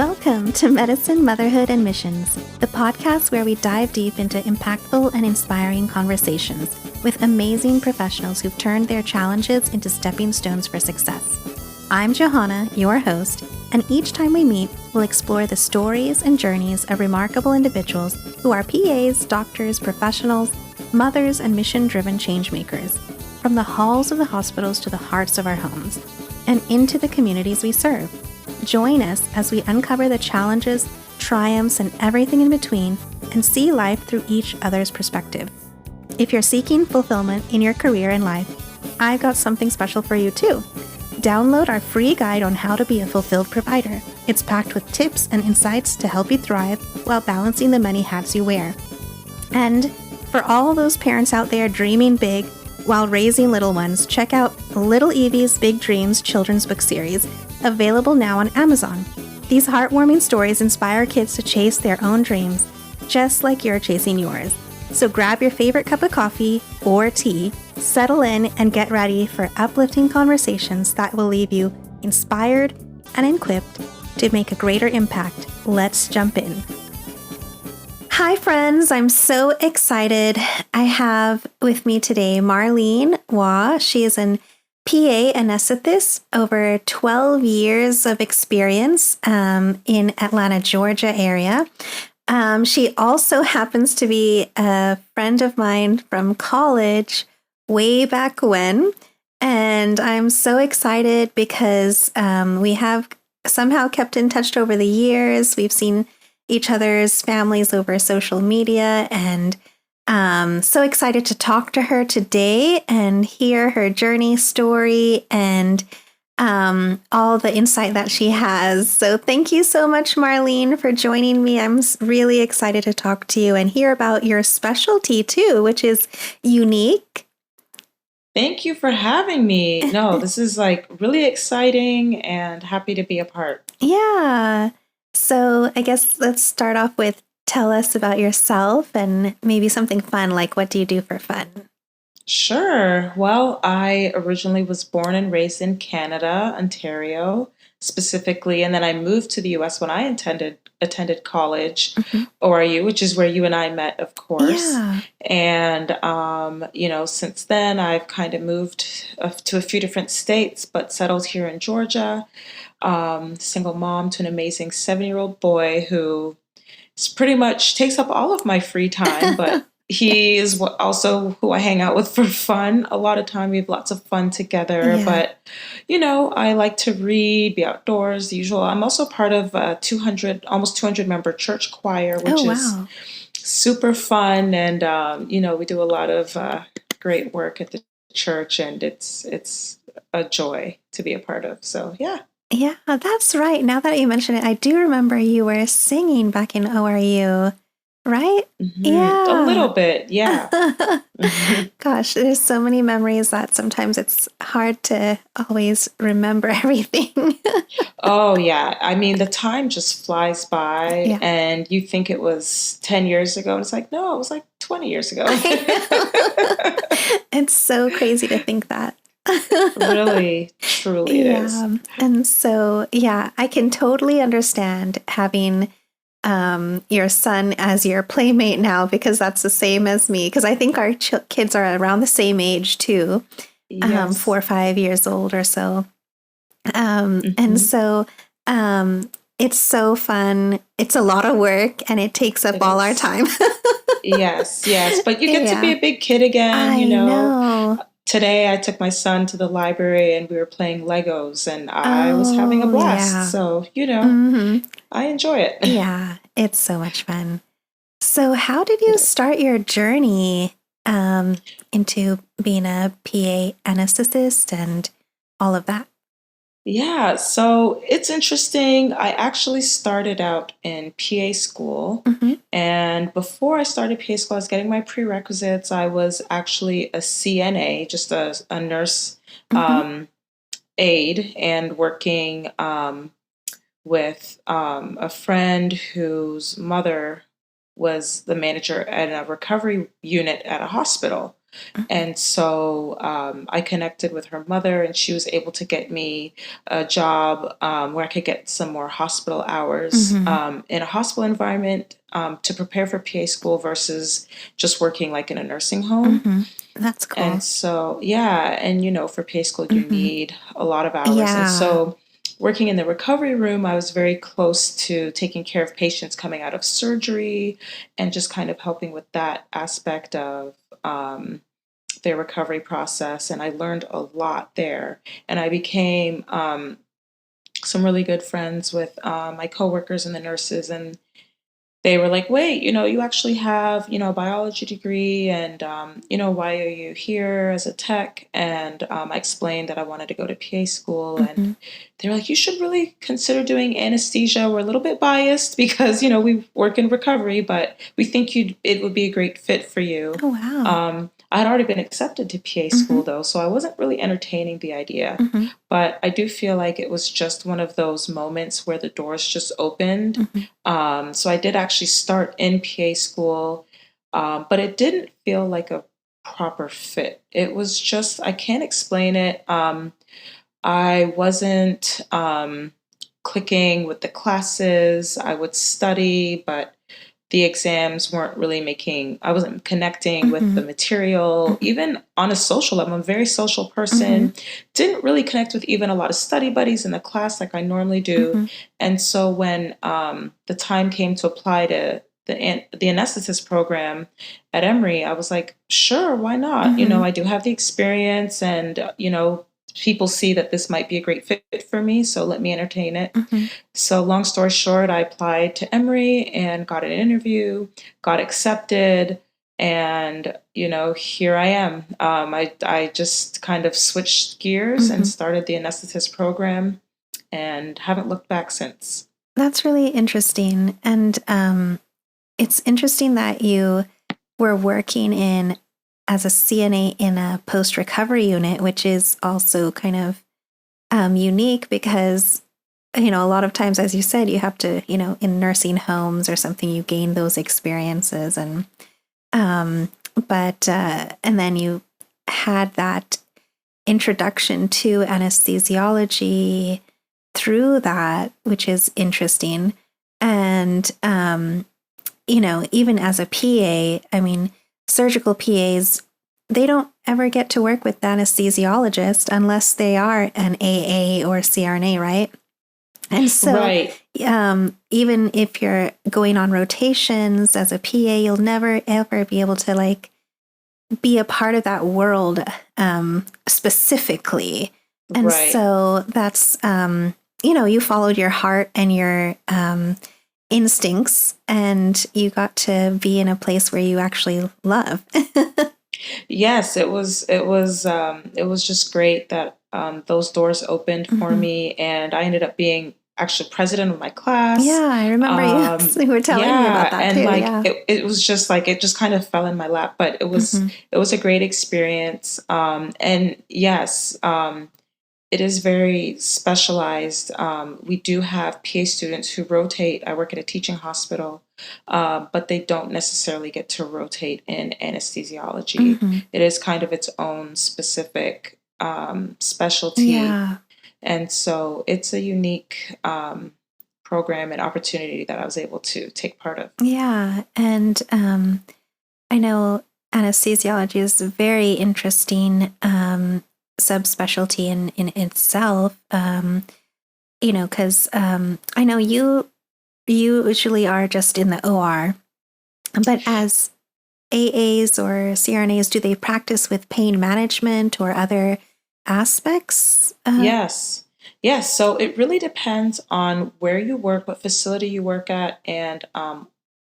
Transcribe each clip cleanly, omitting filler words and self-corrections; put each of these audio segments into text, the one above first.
Welcome to Medicine, Motherhood, and Missions, the podcast where we dive deep into impactful and inspiring conversations with amazing professionals who've turned their challenges into stepping stones for success. I'm Johanna, your host, and each time we meet, we'll explore the stories and journeys of remarkable individuals who are PAs, doctors, professionals, mothers, and mission-driven changemakers, from the halls of the hospitals to the hearts of our homes, and into the communities we serve. Join us as we uncover the challenges, triumphs, and everything in between and see life through each other's perspective. If you're seeking fulfillment in your career and life, I've got something special for you too. Download our free guide on how to be a fulfilled provider. It's packed with tips and insights to help you thrive while balancing the many hats you wear. And for all those parents out there dreaming big while raising little ones, check out Little Evie's Big Dreams children's book series, available now on Amazon. These heartwarming stories inspire kids to chase their own dreams, just like you're chasing yours. So grab your favorite cup of coffee or tea, settle in, and get ready for uplifting conversations that will leave you inspired and equipped to make a greater impact. Let's jump in. Hi friends, I'm so excited. I have with me today Marlene Waugh. She is an PA Anesthetist, over 12 years of experience in Atlanta, Georgia area. She also happens to be a friend of mine from college way back when. And I'm so excited because we have somehow kept in touch over the years. We've seen each other's families over social media, and so excited to talk to her today and hear her journey story and all the insight that she has. So thank you so much, Marlene, for joining me. I'm really excited to talk to you and hear about your specialty too, which is unique. Thank you for having me. No, this is really exciting and happy to be a part. Yeah. So I guess let's start off with tell us about yourself and maybe something fun, like what do you do for fun? Sure. Well, I originally was born and raised in Canada, Ontario, specifically, and then I moved to the US when I attended college, ORU, which is where you and I met, of course. Yeah. And since then I've kind of moved to a few different states, but settled here in Georgia. Single mom to an amazing 7-year-old boy who pretty much takes up all of my free time, but he is also who I hang out with for fun. A lot of time we have lots of fun together, but I like to read, be outdoors, the usual. I'm also part of a almost 200 member church choir, which is super fun. And, we do a lot of great work at the church, and it's a joy to be a part of. So, yeah. Yeah, that's right. Now that you mention it, I do remember you were singing back in ORU, right? Mm-hmm. Yeah. A little bit, yeah. Gosh, there's so many memories that sometimes it's hard to always remember everything. Oh, yeah. I mean, the time just flies by, and you think it was 10 years ago. And it's like, no, it was like 20 years ago. It's so crazy to think that. Really, truly it is. And so, I can totally understand having your son as your playmate now, because that's the same as me, because I think our kids are around the same age too, 4 or 5 years old or so. And so it's so fun. It's a lot of work and it takes up all our time. Yes. But you get to be a big kid again, I know. Today, I took my son to the library and we were playing Legos, and I was having a blast. Yeah. So, I enjoy it. Yeah, it's so much fun. So how did you start your journey into being a PA anesthetist and all of that? Yeah, so it's interesting. I actually started out in PA school, and before I started PA school, I was getting my prerequisites. I was actually a CNA, just a nurse aide, and working with a friend whose mother was the manager at a recovery unit at a hospital. And so I connected with her mother, and she was able to get me a job where I could get some more hospital hours in a hospital environment to prepare for PA school versus just working like in a nursing home. That's cool. And so, yeah, and for PA school, you need a lot of hours. Yeah. And so, working in the recovery room, I was very close to taking care of patients coming out of surgery and just kind of helping with that aspect of their recovery process. And I learned a lot there. And I became some really good friends with my coworkers and the nurses. And they were like, wait, you actually have, a biology degree, and, why are you here as a tech? And I explained that I wanted to go to PA school, and they were like, you should really consider doing anesthesia. We're a little bit biased because, we work in recovery, but we think it would be a great fit for you. Oh, wow. I had already been accepted to PA school, though, so I wasn't really entertaining the idea. But I do feel like it was just one of those moments where the doors just opened. So I did actually start in PA school, but it didn't feel like a proper fit. It was just, I can't explain it. I wasn't clicking with the classes. I would study, but the exams weren't really I wasn't connecting with the material, even on a social level. I'm a very social person. Didn't really connect with even a lot of study buddies in the class like I normally do. And so when the time came to apply to the anesthetist program at Emory, I was like, sure, why not? I do have the experience, and, people see that this might be a great fit for me, so let me entertain it. So long story short, I applied to Emory and got an interview, got accepted, and, here I am. I just kind of switched gears and started the anesthetist program and haven't looked back since. That's really interesting. And it's interesting that you were working as a CNA in a post-recovery unit, which is also kind of unique because, a lot of times, as you said, you have to, in nursing homes or something, you gain those experiences. And, and then you had that introduction to anesthesiology through that, which is interesting. And, even as a PA, I mean, surgical PAs, they don't ever get to work with the anesthesiologist unless they are an AA or CRNA, right? And so Right. Even if you're going on rotations as a PA, you'll never, ever be able to be a part of that world specifically. And Right. so that's, you followed your heart and your instincts, and you got to be in a place where you actually love. Yes, it was just great that those doors opened for me, and I ended up being actually president of my class. Yeah, I remember you were telling me about that and too. like Yeah. it was just like it just kind of fell in my lap, but it was a great experience. And yes, it is very specialized. We do have PA students who rotate. I work at a teaching hospital, but they don't necessarily get to rotate in anesthesiology. It is kind of its own specific specialty. Yeah. And so it's a unique program and opportunity that I was able to take part of. Yeah. And I know anesthesiology is a very interesting subspecialty in itself, because I know you usually are just in the OR, but as AAs or CRNAs, do they practice with pain management or other aspects? Yes. Yes. So it really depends on where you work, what facility you work at, and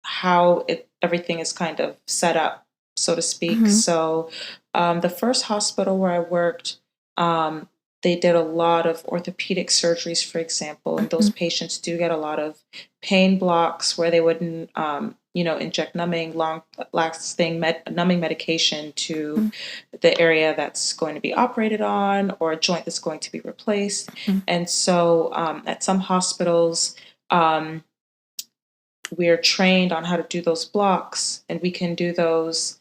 how everything is kind of set up, so to speak. So the first hospital where I worked, they did a lot of orthopedic surgeries, for example, and those patients do get a lot of pain blocks where they wouldn't, inject long-lasting numbing medication to the area that's going to be operated on or a joint that's going to be replaced. And so at some hospitals, we're trained on how to do those blocks, and we can do those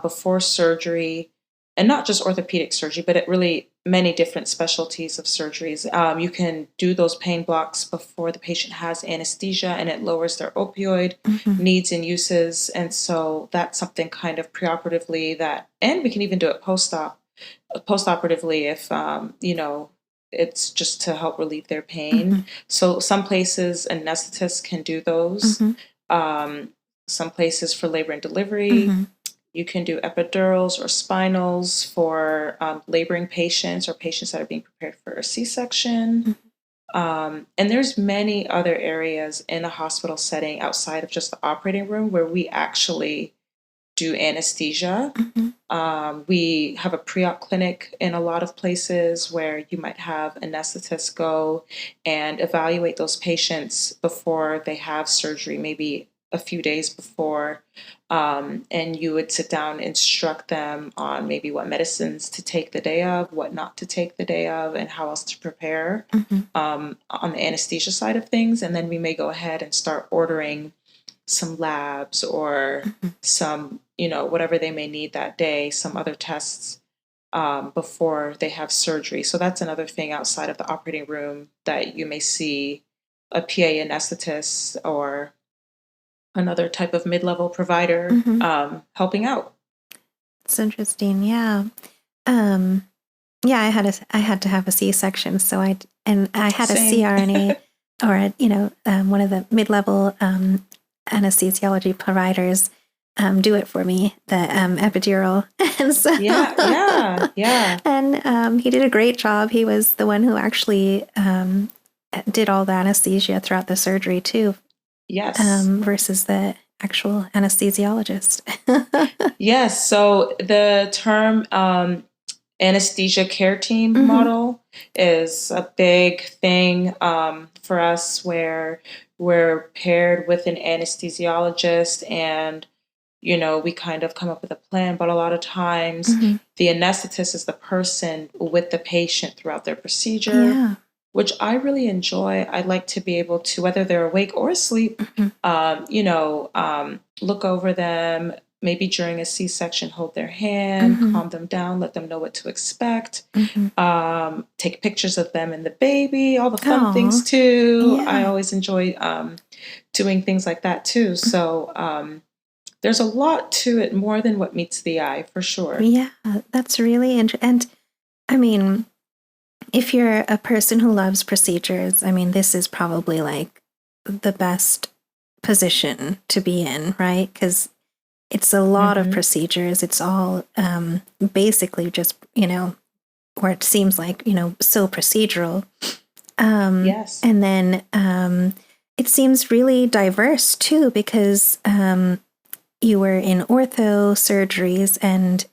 before surgery. and not just orthopedic surgery, but it really many different specialties of surgeries. You can do those pain blocks before the patient has anesthesia, and it lowers their opioid needs and uses. And so that's something kind of preoperatively and we can even do it postoperatively if, it's just to help relieve their pain. So some places anesthetists can do those. Some places for labor and delivery. You can do epidurals or spinals for laboring patients or patients that are being prepared for a C-section. And there's many other areas in a hospital setting outside of just the operating room where we actually do anesthesia. We have a pre-op clinic in a lot of places where you might have anesthetists go and evaluate those patients before they have surgery, maybe a few days before, and you would sit down and instruct them on maybe what medicines to take the day of, what not to take the day of, and how else to prepare on the anesthesia side of things. And then we may go ahead and start ordering some labs or some, whatever they may need that day, some other tests before they have surgery. So that's another thing outside of the operating room that you may see a PA anesthetist or another type of mid-level provider helping out. It's interesting. Yeah. I had to have a C-section. So I had a CRNA or one of the mid-level anesthesiology providers do it for me, the epidural. And so yeah. And he did a great job. He was the one who actually did all the anesthesia throughout the surgery too. Yes. Versus the actual anesthesiologist. Yes. So the term anesthesia care team model is a big thing for us, where we're paired with an anesthesiologist and, we kind of come up with a plan. But a lot of times the anesthetist is the person with the patient throughout their procedure. Yeah. Which I really enjoy. I like to be able to, whether they're awake or asleep, look over them, maybe during a C-section, hold their hand, calm them down, let them know what to expect, take pictures of them and the baby, all the fun things too. Yeah. I always enjoy doing things like that too. So there's a lot to it, more than what meets the eye, for sure. Yeah, that's really interesting. And I mean, if you're a person who loves procedures, I mean, this is probably like the best position to be in, right? Because it's a lot of procedures. It's all basically just, or it seems like, so procedural. Yes. And then it seems really diverse too, because you were in ortho surgeries and,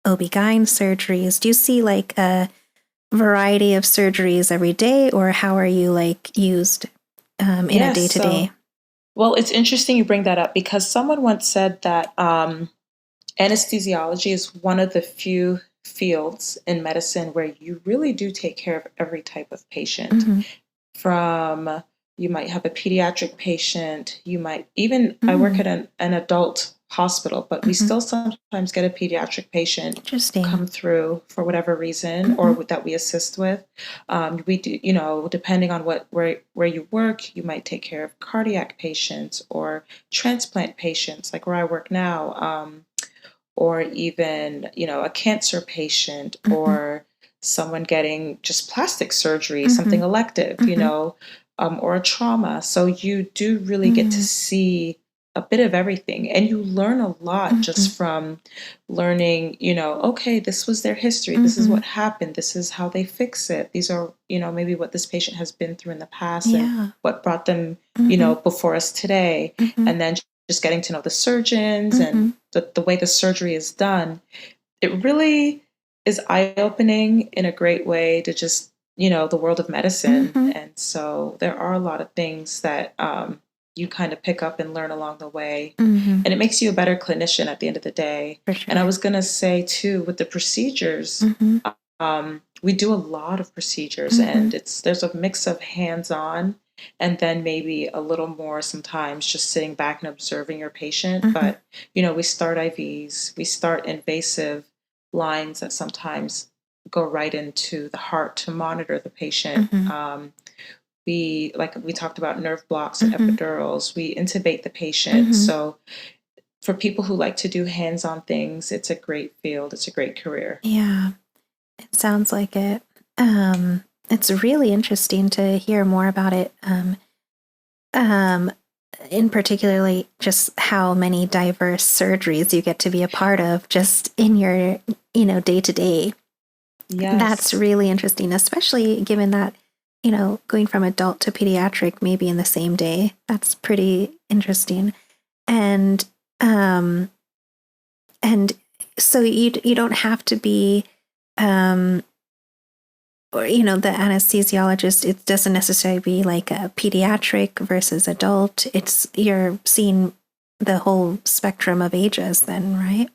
OB-GYN surgeries. Do you see like a variety of surgeries every day, or how are you used in a day-to-day? Well, it's interesting you bring that up, because someone once said that anesthesiology is one of the few fields in medicine where you really do take care of every type of patient. From, you might have a pediatric patient, you might even, I work at an adult hospital, but we still sometimes get a pediatric patient come through for whatever reason, or that we assist with. We do, depending on where you work, you might take care of cardiac patients or transplant patients, like where I work now, or even, a cancer patient, or someone getting just plastic surgery, something elective, or a trauma. So you do really get to see a bit of everything, and you learn a lot just from learning, okay, this was their history. This is what happened. This is how they fix it. These are, maybe what this patient has been through in the past and what brought them, before us today. And then just getting to know the surgeons and the way the surgery is done. It really is eye-opening in a great way to just, the world of medicine. And so there are a lot of things that you kind of pick up and learn along the way. And it makes you a better clinician at the end of the day. For sure. And I was going to say, too, with the procedures, we do a lot of procedures, and there's a mix of hands-on and then maybe a little more sometimes just sitting back and observing your patient. But, we start IVs, we start invasive lines that sometimes go right into the heart to monitor the patient. We talked about nerve blocks and epidurals. We intubate the patient. So for people who like to do hands-on things, it's a great field. It's a great career. Yeah, it sounds like it. It's really interesting to hear more about it. In particularly just how many diverse surgeries you get to be a part of just in your, day to day. Yes. That's really interesting, especially given that, going from adult to pediatric maybe in the same day. That's pretty interesting. And so you don't have to be, or, the anesthesiologist, it doesn't necessarily be like a pediatric versus adult. You're seeing the whole spectrum of ages then, right?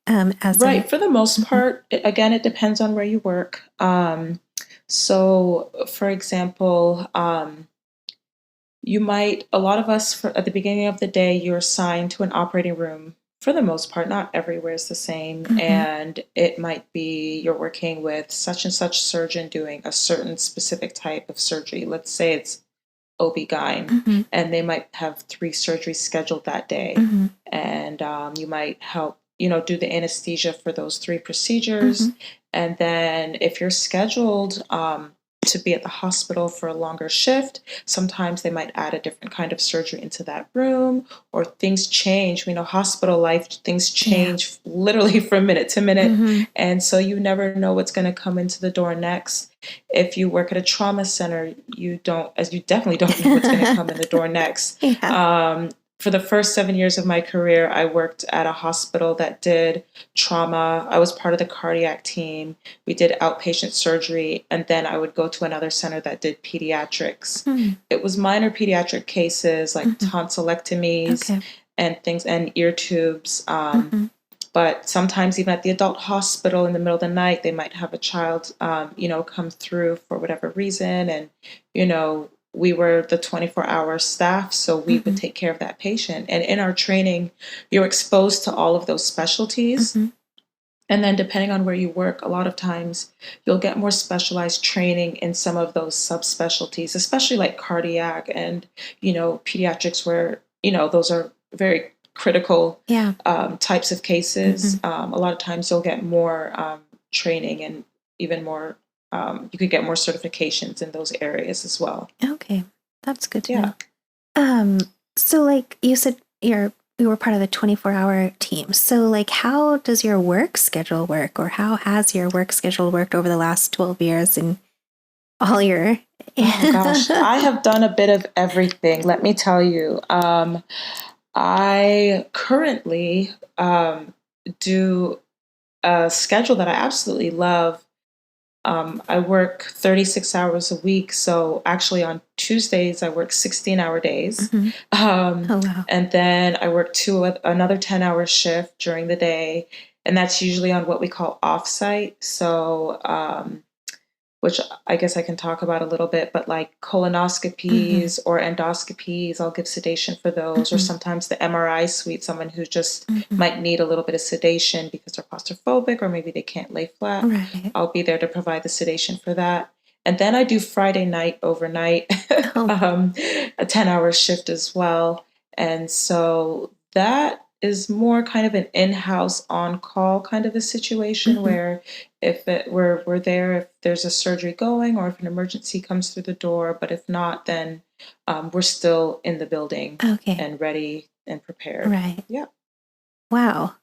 For the most part, again, it depends on where you work. So, for example, a lot of us, at the beginning of the day, you're assigned to an operating room. For the most part, not everywhere is the same. And it might be you're working with such and such surgeon doing a certain specific type of surgery. Let's say it's OB-GYN, and they might have 3 surgeries scheduled that day. And you might help, do the anesthesia for those 3 procedures. And then if you're scheduled to be at the hospital for a longer shift, sometimes they might add a different kind of surgery into that room, or things change. We know hospital life, things change literally from minute to minute. And so you never know what's going to come into the door next. If you work at a trauma center, you definitely don't know what's going to come in the door next. For the first 7 years of my career, I worked at a hospital that did trauma. I was part of the cardiac team. We did outpatient surgery, and then I would go to another center that did pediatrics. It was minor pediatric cases like tonsillectomies and things, and ear tubes. But sometimes even at the adult hospital in the middle of the night, they might have a child, come through for whatever reason. And, we were the 24-hour staff, so we would take care of that patient. And in our training, you're exposed to all of those specialties. And then depending on where you work, a lot of times you'll get more specialized training in some of those subspecialties, especially like cardiac and, pediatrics, where, those are very critical types of cases. A lot of times you'll get more training and even more, you could get more certifications in those areas as well. Okay, that's good to know. So like you said, you were part of the 24-hour team. So like how does your work schedule work, or how has your work schedule worked over the last 12 years and all your... Oh gosh, I have done a bit of everything. Let me tell you. I currently do a schedule that I absolutely love. I work 36 hours a week. So actually on Tuesdays, I work 16-hour days. And then I work another 10-hour shift during the day. And that's usually on what we call offsite. So, which I guess I can talk about a little bit, but like colonoscopies or endoscopies, I'll give sedation for those. Or sometimes the MRI suite, someone who just might need a little bit of sedation because they're claustrophobic, or maybe they can't lay flat. I'll be there to provide the sedation for that. And then I do Friday night overnight, a 10-hour shift as well. And so that is more kind of an in-house on-call kind of a situation where we're there if there's a surgery going or if an emergency comes through the door, but if not, then we're still in the building and ready and prepared. Right. Yeah. Wow.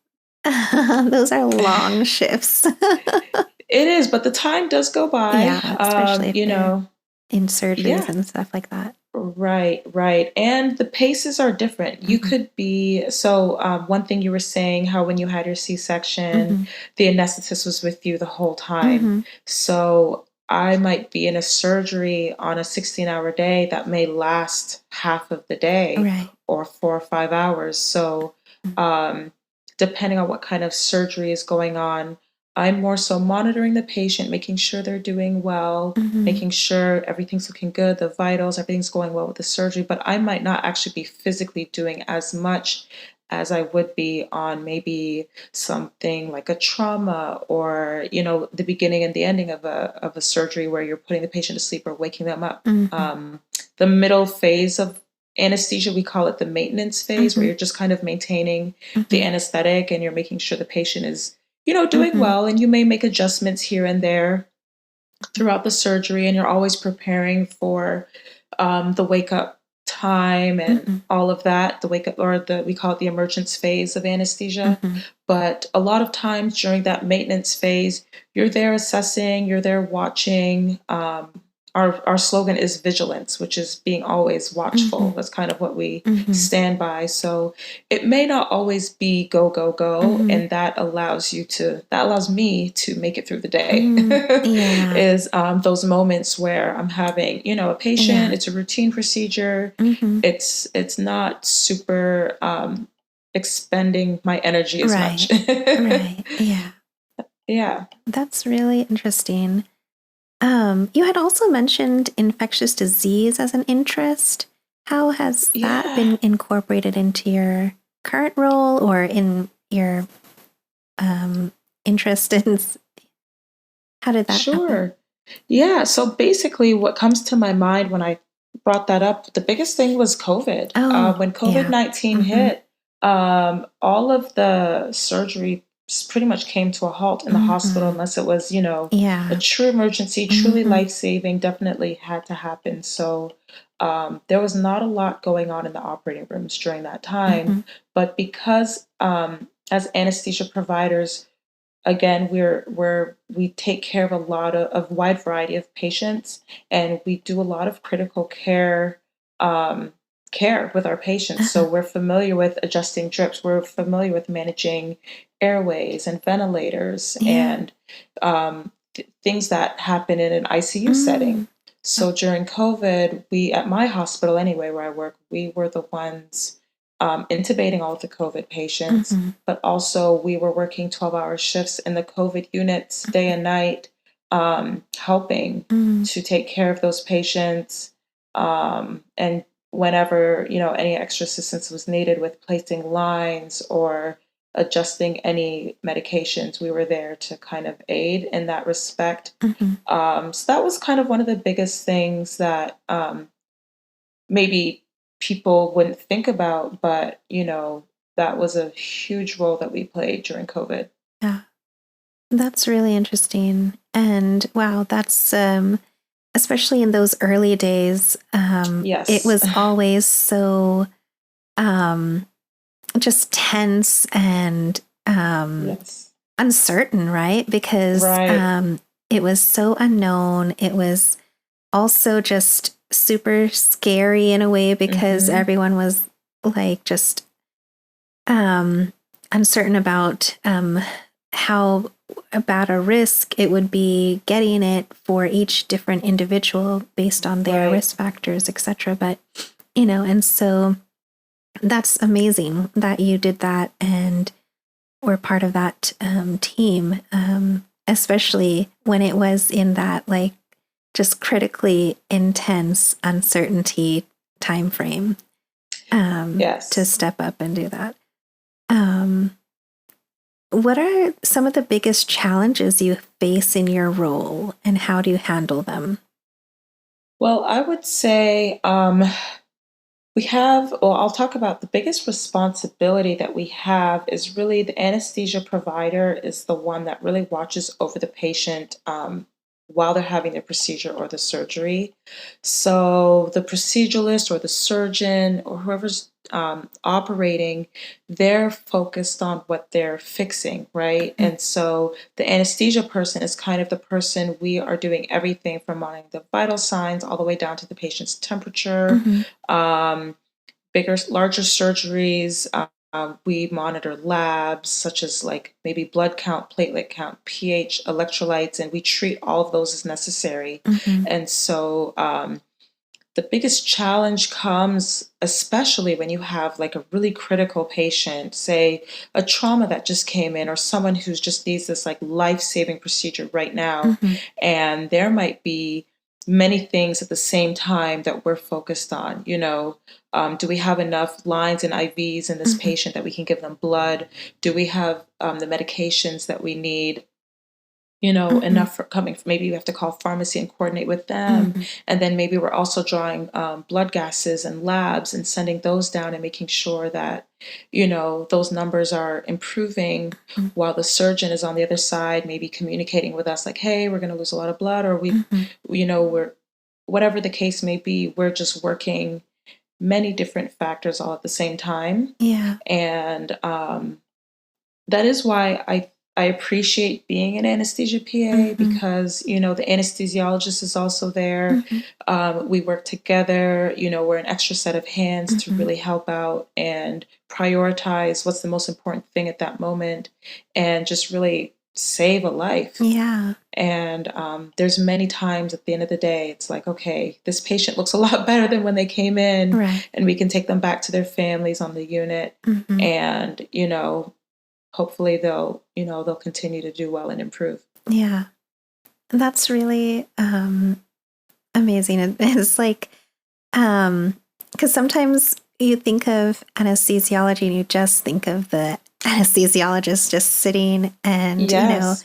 Those are long shifts. It is, but the time does go by. Yeah, especially if they're in surgeries and stuff like that. Right. And the paces are different. You could be, one thing you were saying, how when you had your C-section, the anesthetist was with you the whole time. So I might be in a surgery on a 16-hour day that may last half of the day or 4 or 5 hours. So depending on what kind of surgery is going on, I'm more so monitoring the patient, making sure they're doing well, making sure everything's looking good, the vitals, everything's going well with the surgery, but I might not actually be physically doing as much as I would be on maybe something like a trauma, or, the beginning and the ending of a surgery where you're putting the patient to sleep or waking them up. Mm-hmm. The middle phase of anesthesia, we call it the maintenance phase, where Mm-hmm. you're just kind of maintaining the Mm-hmm. anesthetic and you're making sure the patient is, doing Mm-hmm. well, and you may make adjustments here and there throughout the surgery, and you're always preparing for the wake up time and Mm-hmm. all of that, the wake up, or we call it the emergence phase of anesthesia. Mm-hmm. But a lot of times during that maintenance phase, you're there assessing, you're there watching. Our slogan is vigilance, which is being always watchful. Mm-hmm. That's kind of what we Mm-hmm. stand by. So it may not always be go, go, go. Mm-hmm. And that allows me to make it through the day. Mm-hmm. Yeah. Is those moments where I'm having, a patient, Yeah. it's a routine procedure. Mm-hmm. It's not super expending my energy as much. Right. Right. Yeah. Yeah. That's really interesting. You had also mentioned infectious disease as an interest. How has that Yeah. been incorporated into your current role or in your interest in? How did that happen? Sure. Yeah. So basically, what comes to my mind when I brought that up, the biggest thing was COVID. Oh, When COVID yeah. 19 Mm-hmm. hit, all of the surgery pretty much came to a halt in the hospital, Mm-hmm. unless it was, a Yeah. true emergency, truly Mm-hmm. life saving, definitely had to happen. So there was not a lot going on in the operating rooms during that time. Mm-hmm. But because as anesthesia providers, again, we take care of a lot of wide variety of patients, and we do a lot of critical um, care with our patients. Uh-huh. So we're familiar with adjusting drips. We're familiar with managing airways and ventilators Yeah. and things that happen in an ICU setting. Mm. Oh, So during COVID, we, at my hospital anyway, where I work, we were the ones intubating all of the COVID patients, mm-hmm. but also we were working 12-hour shifts in the COVID units day and night, helping Mm. to take care of those patients. And whenever, any extra assistance was needed with placing lines or adjusting any medications, we were there to kind of aid in that respect. Mm-hmm. So that was kind of one of the biggest things that maybe people wouldn't think about, but that was a huge role that we played during COVID. Yeah. That's really interesting. And wow, that's especially in those early days, it Yes. was always so just tense and Yes. uncertain, right? Because Right. it was so unknown. It was also just super scary in a way because Hmm. everyone was like just uncertain about how about a risk it would be getting it for each different individual based on their Right. risk factors, etc. But and so that's amazing that you did that and were part of that team, especially when it was in that like just critically intense uncertainty time frame to Yes. step up and do that. Um, what are some of the biggest challenges you face in your role and how do you handle them? Well, I would say I'll talk about the biggest responsibility that we have is really the anesthesia provider is the one that really watches over the patient while they're having their procedure or the surgery. So the proceduralist or the surgeon or whoever's operating, they're focused on what they're fixing, right? Mm-hmm. And so the anesthesia person is kind of the person we are doing everything from monitoring the vital signs all the way down to the patient's temperature. Mm-hmm. Larger surgeries, we monitor labs such as like maybe blood count, platelet count, pH, electrolytes, and we treat all of those as necessary. Mm-hmm. And so the biggest challenge comes, especially when you have like a really critical patient, say a trauma that just came in, or someone who just needs this like life-saving procedure right now, Mm-hmm. and there might be many things at the same time that we're focused on. Do we have enough lines and IVs in this Mhm. patient that we can give them blood? Do we have the medications that we need? Mhm. Enough for coming. Maybe we have to call pharmacy and coordinate with them. Mhm. And then maybe we're also drawing blood gases and labs and sending those down and making sure that, those numbers are improving Mhm. while the surgeon is on the other side, maybe communicating with us like, hey, we're going to lose a lot of blood, or Mhm. we're, whatever the case may be, we're just working many different factors all at the same time. Yeah. And that is why I appreciate being an anesthesia PA, Mhm. because the anesthesiologist is also there. Mhm. We work together. We're an extra set of hands to Mhm. really help out and prioritize what's the most important thing at that moment, and just really save a life. Yeah. And there's many times at the end of the day, it's like, okay, this patient looks a lot better than when they came in, Right. and we can take them back to their families on the unit. Mhm. And hopefully they'll continue to do well and improve. Yeah. That's really amazing. It's like, because sometimes you think of anesthesiology and you just think of the anesthesiologist just sitting and, Yes.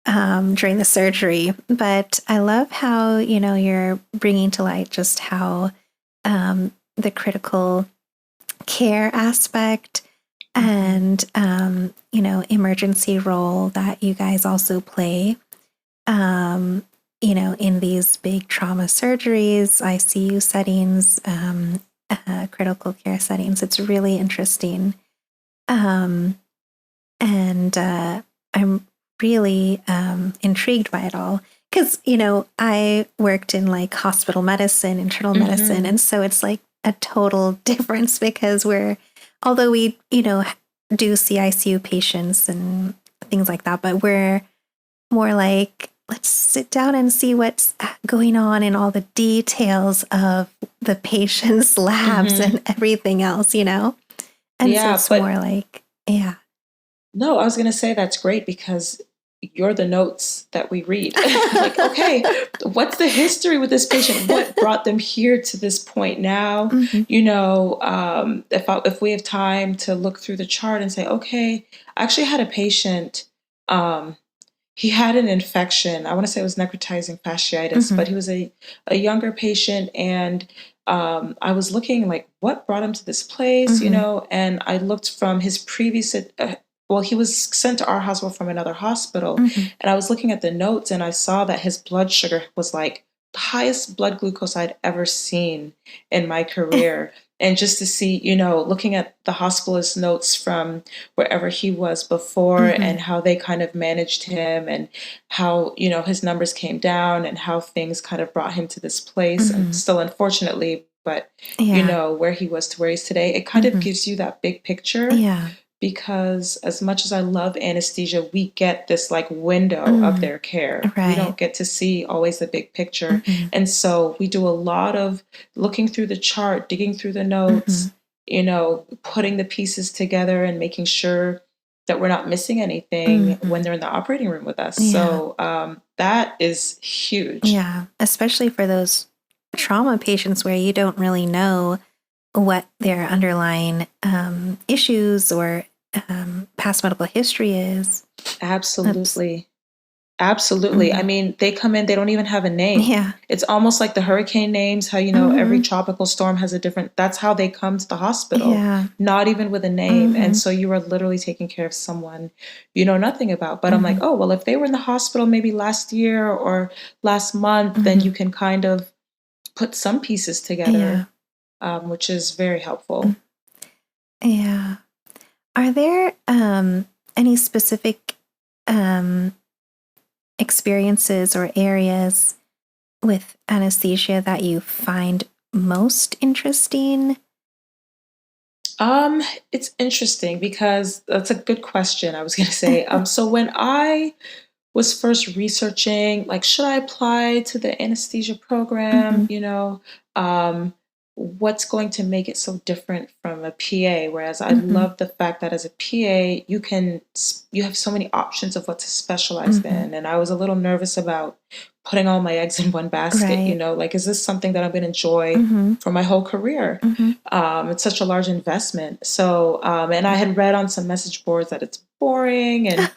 during the surgery. But I love how, you're bringing to light just how the critical care aspect Mhm. and, emergency role that you guys also play, um, in these big trauma surgeries, ICU settings, critical care settings. It's really interesting. Um, and I'm really intrigued by it all because, I worked in like hospital medicine, internal medicine. Mhm. And so it's like a total difference because although we, do see ICU patients and things like that, but we're more like, let's sit down and see what's going on in all the details of the patient's labs Mhm. and everything else, And so Yeah, it's but more like, yeah. no, I was going to say that's great because you're the notes that we read. Like, okay, what's the history with this patient? What brought them here to this point now? Mhm. If we have time to look through the chart and say, okay, I actually had a patient. Um, he had an infection. I want to say it was necrotizing fasciitis, Mhm. but he was a younger patient, and I was looking like what brought him to this place, Mhm. and I looked from his previous. Well, he was sent to our hospital from another hospital, Mhm. and I was looking at the notes, and I saw that his blood sugar was like the highest blood glucose I'd ever seen in my career. And just to see, looking at the hospitalist notes from wherever he was before, Mhm. and how they kind of managed him, and how his numbers came down, and how things kind of brought him to this place, and Mhm. still unfortunately, but Yeah. where he was to where he's today, it kind of Mhm. gives you that big picture. Yeah. Because as much as I love anesthesia, we get this like window of Mm. their care. We Right. don't get to see always the big picture. Mhm. And so we do a lot of looking through the chart, digging through the notes, Mhm. putting the pieces together and making sure that we're not missing anything when Mhm. they're in the operating room with us. Yeah. So that is huge. Yeah. Especially for those trauma patients where you don't really know what their underlying issues or past medical history is. That's, Absolutely. Absolutely. I mhm. mean, they come in, they don't even have a name. Yeah. It's almost like the hurricane names, how, every Mhm. tropical storm has a different, that's how they come to the hospital, Yeah. not even with a name. And Mhm. so you are literally taking care of someone you know nothing about. But I'm like, Mhm. oh, well, if they were in the hospital maybe last year or last month, then you Mhm. can kind of put some pieces together, Yeah. which is very helpful. Mm. Yeah. Are there any specific um, experiences or areas with anesthesia that you find most interesting? Um, it's interesting because that's a good question. I was going to say, so when I was first researching, like, should I apply to the anesthesia program? Mhm. Um, what's going to make it so different from a PA? Whereas I Mm-hmm. love the fact that as a PA, you have so many options of what to specialize Mm-hmm. in. And I was a little nervous about putting all my eggs in one basket, Right. like, is this something that I'm going to enjoy Mm-hmm. for my whole career? Mm-hmm. It's such a large investment. So, and I had read on some message boards that it's boring and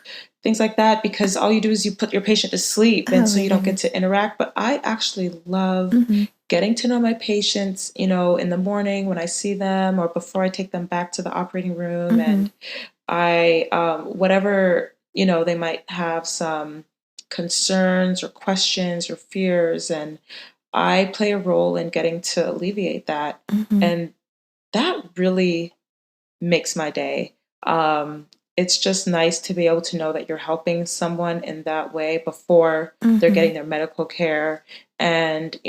things like that, because all you do is you put your patient to sleep, and Oh so my you don't get goodness. to interact. But I actually love Mm-hmm. getting to know my patients, in the morning when I see them or before I take them back to the operating room. Mm-hmm. And whatever, they might have some concerns or questions or fears, and I play a role in getting to alleviate that. Mm-hmm. And that really makes my day. It's just nice to be able to know that you're helping someone in that way before they're Mm-hmm. getting their medical care. And,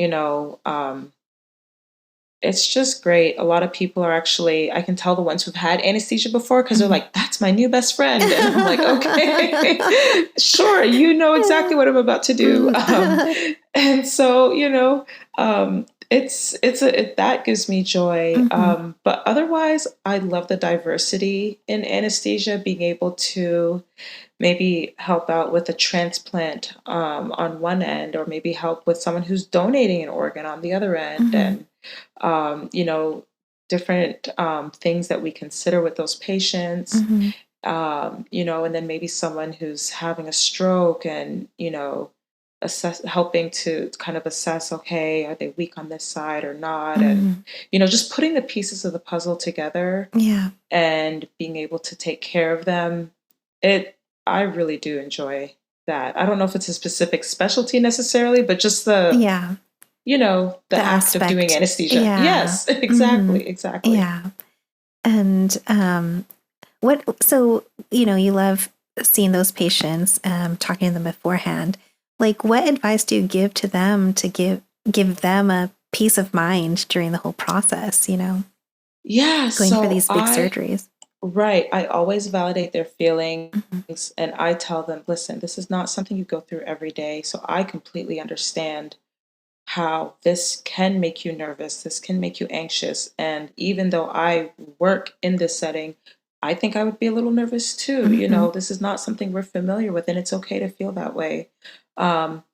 it's just great. A lot of people are actually, I can tell the ones who've had anesthesia before, because they're Mm-hmm. like, that's my new best friend. And I'm like, okay, sure, you know exactly what I'm about to do. And so, that gives me joy. Mm-hmm. But otherwise, I love the diversity in anesthesia, being able to maybe help out with a transplant on one end, or maybe help with someone who's donating an organ on the other end. Mm-hmm. And um, you know, different things that we consider with those patients, Mm-hmm. and then maybe someone who's having a stroke, and, helping to kind of assess, okay, are they weak on this side or not? And, Mm-hmm. just putting the pieces of the puzzle together Yeah. and being able to take care of them. I really do enjoy that. I don't know if it's a specific specialty necessarily, but just Yeah. the The act of doing aspect. anesthesia. Yeah. Yes, Mm-hmm. exactly, exactly. Yeah. And so, you love seeing those patients, talking to them beforehand. Like, what advice do you give to them to give them a peace of mind during the whole process, Yeah, going for so these big surgeries? right, I always validate their feelings, Mm-hmm. and I tell them, listen, this is not something you go through every day. So I completely understand how this can make you nervous, this can make you anxious. And even though I work in this setting, I think I would be a little nervous too. Mm-hmm. This is not something we're familiar with, and it's okay to feel that way. Um,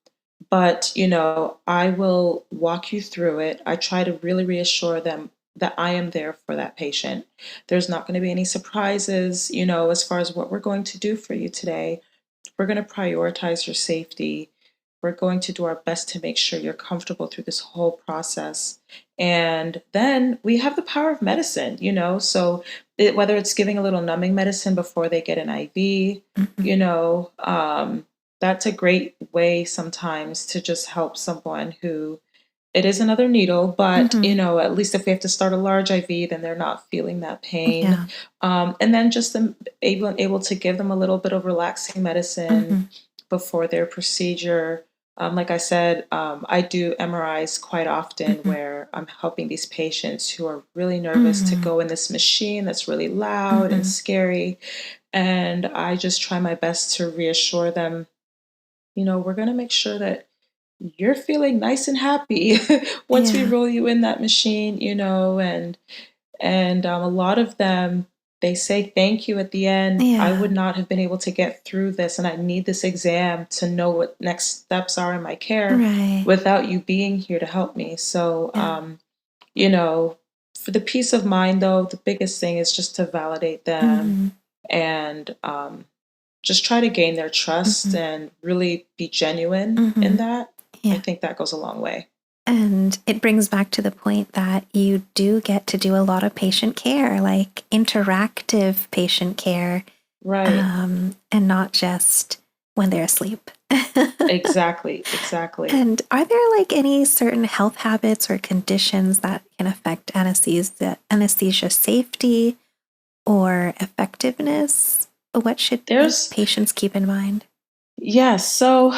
but, I will walk you through it. I try to really reassure them that I am there for that patient. There's not going to be any surprises, as far as what we're going to do for you today. We're going to prioritize your safety. We're going to do our best to make sure you're comfortable through this whole process. And then we have the power of medicine, so whether it's giving a little numbing medicine before they get an IV, Mm-hmm. that's a great way sometimes to just help someone who, it is another needle, but Mm-hmm. at least if we have to start a large IV, then they're not feeling that pain. Yeah. And then just them able to give them a little bit of relaxing medicine Mm-hmm. before their procedure. Like I said, I do MRIs quite often, Mm-hmm. where I'm helping these patients who are really nervous to Mm-hmm. go in this machine that's really loud and Mm-hmm. scary. And I just try my best to reassure them, we're going to make sure that you're feeling nice and happy once we Yeah. roll you in that machine, and a lot of them, they say thank you at the end. I Yeah. would not have been able to get through this, and I need this exam to know what next steps are in my care Right. without you being here to help me. So, Yeah. you know, for the peace of mind, though, the biggest thing is just to validate them, Mm-hmm. and just try to gain their trust Mm-hmm. and really be genuine in Mm-hmm. that. I Yeah. think that goes a long way. And it brings back to the point that you do get to do a lot of patient care, like interactive patient care, Right. and not just when they're asleep. Exactly. Exactly. And are there like any certain health habits or conditions that can affect anesthesia safety or effectiveness? What should There's patients keep in mind? Yes, so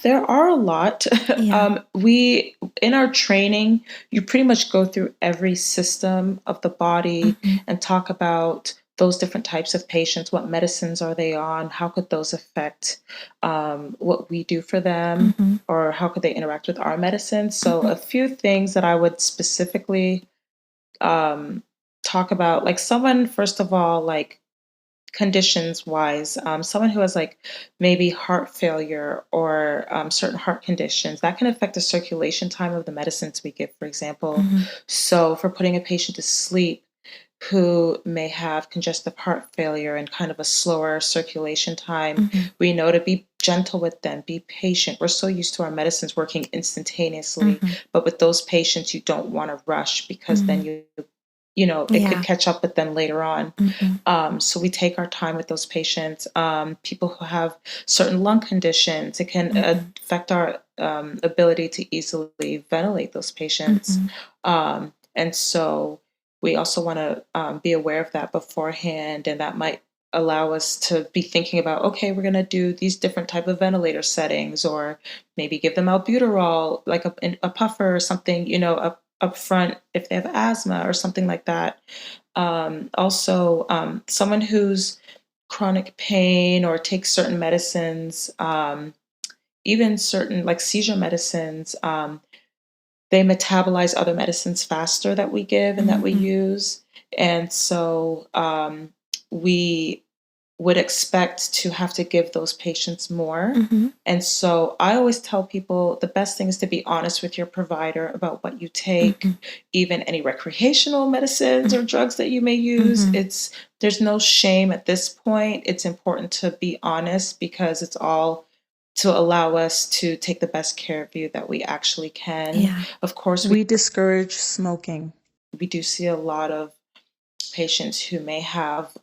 there are a lot. Yeah. We in our training, you pretty much go through every system of the body Mm-hmm. and talk about those different types of patients, what medicines are they on? How could those affect what we do for them? Mm-hmm. Or how could they interact with our medicine? So Mm-hmm. a few things that I would specifically talk about, like someone, first of all, like conditions wise, someone who has like maybe heart failure or certain heart conditions that can affect the circulation time of the medicines we give, for example. Mm-hmm. So if we're putting a patient to sleep who may have congestive heart failure and kind of a slower circulation time, Mm-hmm. we know to be gentle with them, be patient. We're so used to our medicines working instantaneously, Mm-hmm. but with those patients, you don't want to rush because then Mm-hmm. it could Yeah. catch up with them later on. Mm-hmm. So we take our time with those patients. People who have certain lung conditions, it can Mm-hmm. affect our ability to easily ventilate those patients. Mm-hmm. And so we also want to be aware of that beforehand, and that might allow us to be thinking about, okay, we're going to do these different type of ventilator settings, or maybe give them albuterol, like a puffer or something, up front if they have asthma or something like that. Also, someone who's chronic pain or takes certain medicines, even certain like seizure medicines, they metabolize other medicines faster that we give and that we Mm-hmm. use. And so we would expect to have to give those patients more. Mm-hmm. And so I always tell people the best thing is to be honest with your provider about what you take, Mm-hmm. even any recreational medicines or drugs that you may use. Mm-hmm. There's no shame at this point. It's important to be honest because it's all to allow us to take the best care of you that we actually can. Yeah. Of course, we discourage smoking. We do see a lot of patients who may have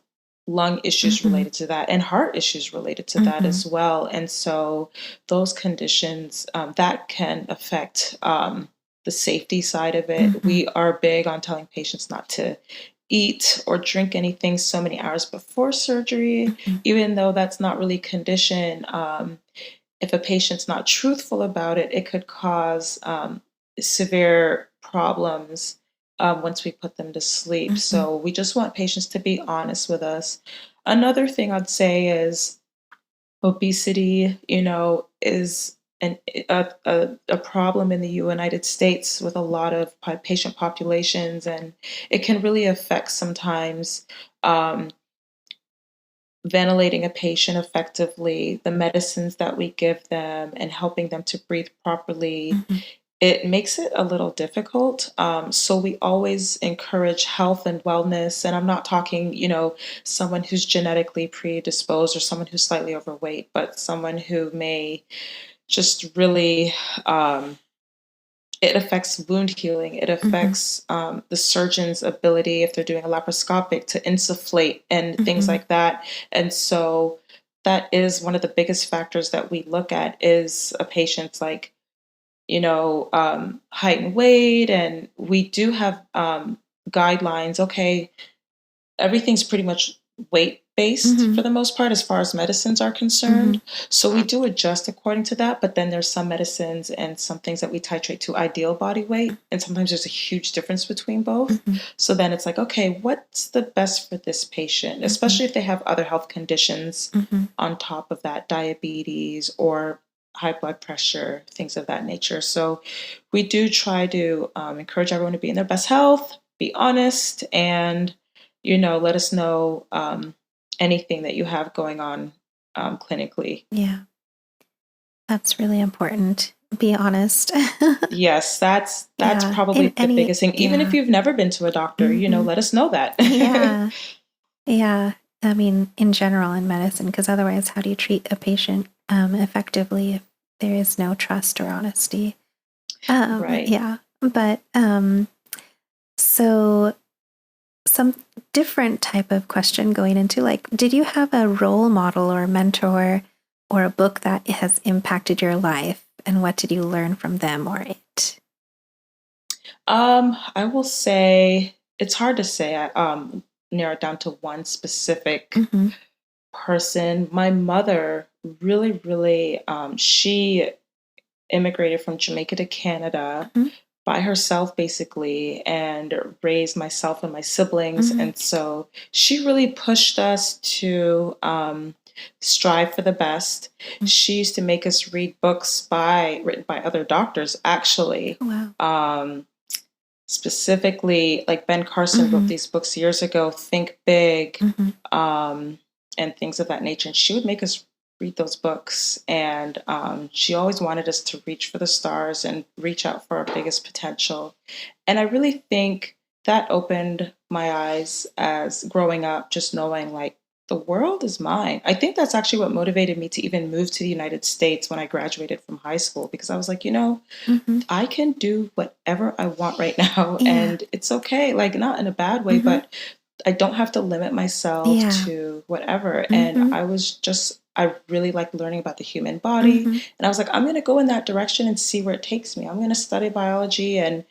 lung issues Mm-hmm. related to that and heart issues related to that Mm-hmm. as well. And so those conditions that can affect the safety side of it. Mm-hmm. We are big on telling patients not to eat or drink anything so many hours before surgery, Mm-hmm. even though that's not really condition. If a patient's not truthful about it, it could cause severe problems once we put them to sleep. Mm-hmm. So we just want patients to be honest with us. Another thing I'd say is obesity, is a problem in the United States with a lot of patient populations, and it can really affect sometimes um, ventilating a patient effectively, the medicines that we give them, and helping them to breathe properly. Mm-hmm. It makes it a little difficult. So we always encourage health and wellness. And I'm not talking, someone who's genetically predisposed or someone who's slightly overweight, but someone who may just really it affects wound healing. It Mm-hmm. affects the surgeon's ability, if they're doing a laparoscopic, to insufflate and things Mm-hmm. like that. And so that is one of the biggest factors that we look at is a patient's like, height and weight. And we do have guidelines. Okay, everything's pretty much weight based Mm-hmm. for the most part as far as medicines are Mm-hmm. concerned. So we do adjust according to that, but then there's some medicines and some things that we titrate to ideal body weight, and sometimes there's a huge difference between both. Mm-hmm. So then it's like, okay, what's the best for this patient, Mm-hmm. especially if they have other health conditions Mm-hmm. on top of that, diabetes or high blood pressure, things of that nature. So we do try to encourage everyone to be in their best health, be honest, and let us know anything that you have going on clinically. Yeah. That's really important. Be honest. Yes, that's Yeah. probably In the any, biggest thing. Even if yeah. you've never been to a doctor, Mm-hmm. let us know that. Yeah. Yeah. I mean, in general, in medicine, because otherwise, how do you treat a patient effectively if there is no trust or honesty? Right. Yeah. But so some different type of question going into like, did you have a role model or a mentor or a book that has impacted your life? And what did you learn from them or it? I will say it's hard to say. I narrow it down to one specific Mm-hmm. person. My mother really, really, she immigrated from Jamaica to Canada by herself basically and raised myself and my siblings. Mm-hmm. And so she really pushed us to strive for the best. She used to make us read books written by other doctors, actually. Wow. Specifically, like Ben Carson wrote these books years ago, Think Big, and things of that nature. And she would make us read those books. And she always wanted us to reach for the stars and reach out for our biggest potential. And I really think that opened my eyes as growing up, just knowing like the world is mine. I think that's actually what motivated me to even move to the United States when I graduated from high school, because I was like, I can do whatever I want right now, and it's okay. Like, not in a bad way, but I don't have to limit myself to whatever. And I really like learning about the human body. And I was like, I'm going to go in that direction and see where it takes me. I'm going to study biology and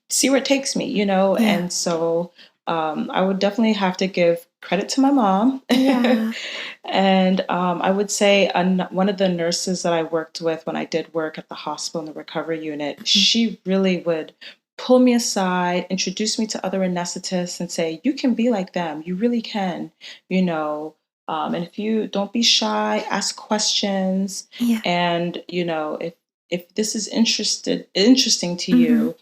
see where it takes me, And so I would definitely have to give credit to my mom. And I would say one of the nurses that I worked with when I did work at the hospital in the recovery unit, she really would pull me aside, introduce me to other anesthetists and say, you can be like them. You really can, and if you don't be shy, ask questions. And, if this is interesting to you,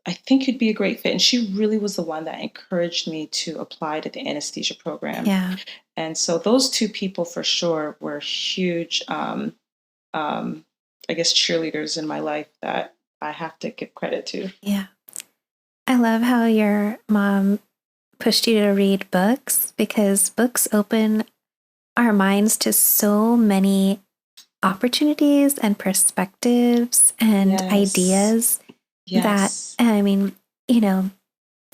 I think you'd be a great fit. And she really was the one that encouraged me to apply to the anesthesia program. And so those two people for sure were huge, I guess, cheerleaders in my life that I have to give credit to. Yeah. I love how your mom pushed you to read books, because books open our minds to so many opportunities and perspectives and ideas that, I mean,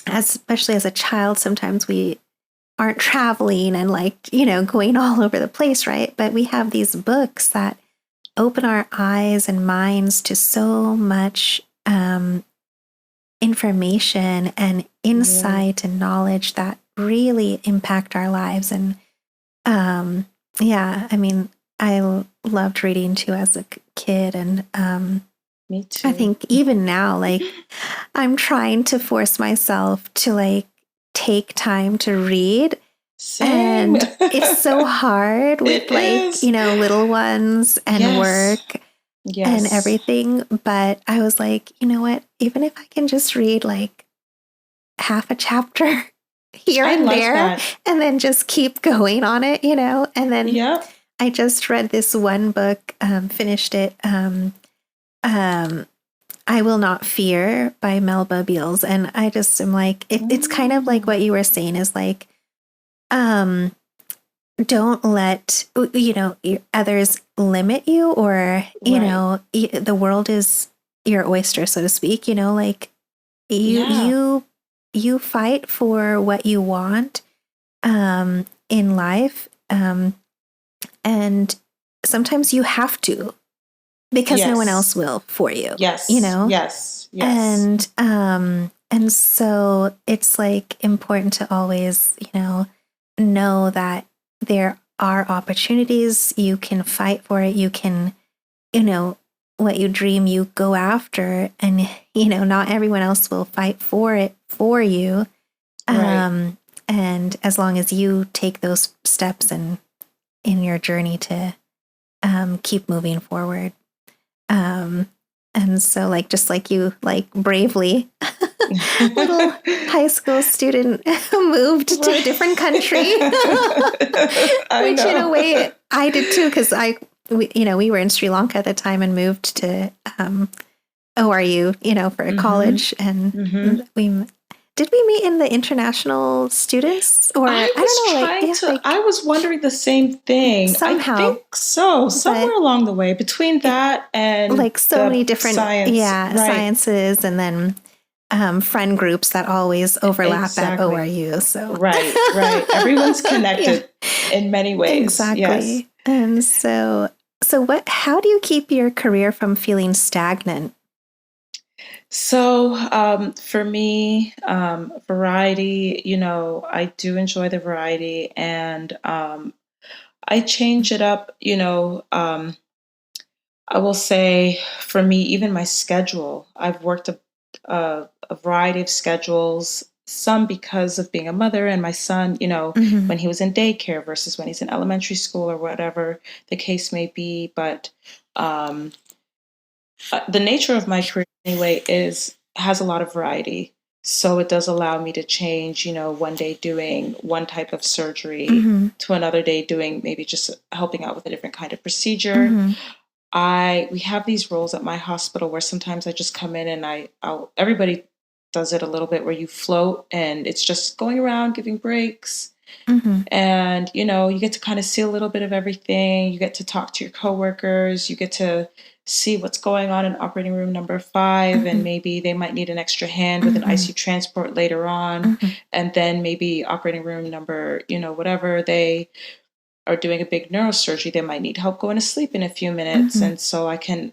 especially as a child, sometimes we aren't traveling and going all over the place, right? But we have these books that open our eyes and minds to so much information and insight and knowledge that really impact our lives. And I mean, I loved reading too as a kid, and me too. I think even now, I'm trying to force myself to take time to read. Same. And it's so hard with little ones and work and everything. But I was like, you know what? Even if I can just read half a chapter here and there, and then just keep going on it, and then I just read this one book, finished it, I Will Not Fear by Melba Beals. And I just am like, it's kind of like what you were saying is don't let, others limit you, or, the world is your oyster, so to speak, you fight for what you want, in life. And sometimes you have to, because no one else will for you. Yes. And so it's important to always, know that there are opportunities. You can fight for it. You can, what you dream, you go after, and, not everyone else will fight for it for you. Right. And as long as you take those steps in your journey to keep moving forward. And so just like you, bravely, little high school student moved to a different country, which in a way I did too, because we were in Sri Lanka at the time and moved to ORU, for college, and did we meet in the international students, or I don't know? I was wondering the same thing. Somehow, I think so. Somewhere along the way, between that and so many different sciences, and then friend groups that always overlap at ORU. So right. Everyone's connected in many ways. Exactly. Yes. And so how do you keep your career from feeling stagnant? So for me, variety, I do enjoy the variety, and I change it up, I will say for me, even my schedule, a variety of schedules, some because of being a mother and my son, Mm-hmm. when he was in daycare versus when he's in elementary school or whatever the case may be. But um, the nature of my career anyway has a lot of variety. So it does allow me to change, one day doing one type of surgery Mm-hmm. to another day doing maybe just helping out with a different kind of procedure. Mm-hmm. We have these roles at my hospital where sometimes I just come in and everybody does it a little bit where you float and it's just going around giving breaks. Mm-hmm. And, you get to kind of see a little bit of everything. You get to talk to your coworkers. You get to see what's going on in operating room number 5. And Mm-hmm. maybe they might need an extra hand with an Mm-hmm. ICU transport later on. Mm-hmm. And then maybe operating room number, whatever, they are doing a big neurosurgery. They might need help going to sleep in a few minutes. Mm-hmm. And so I can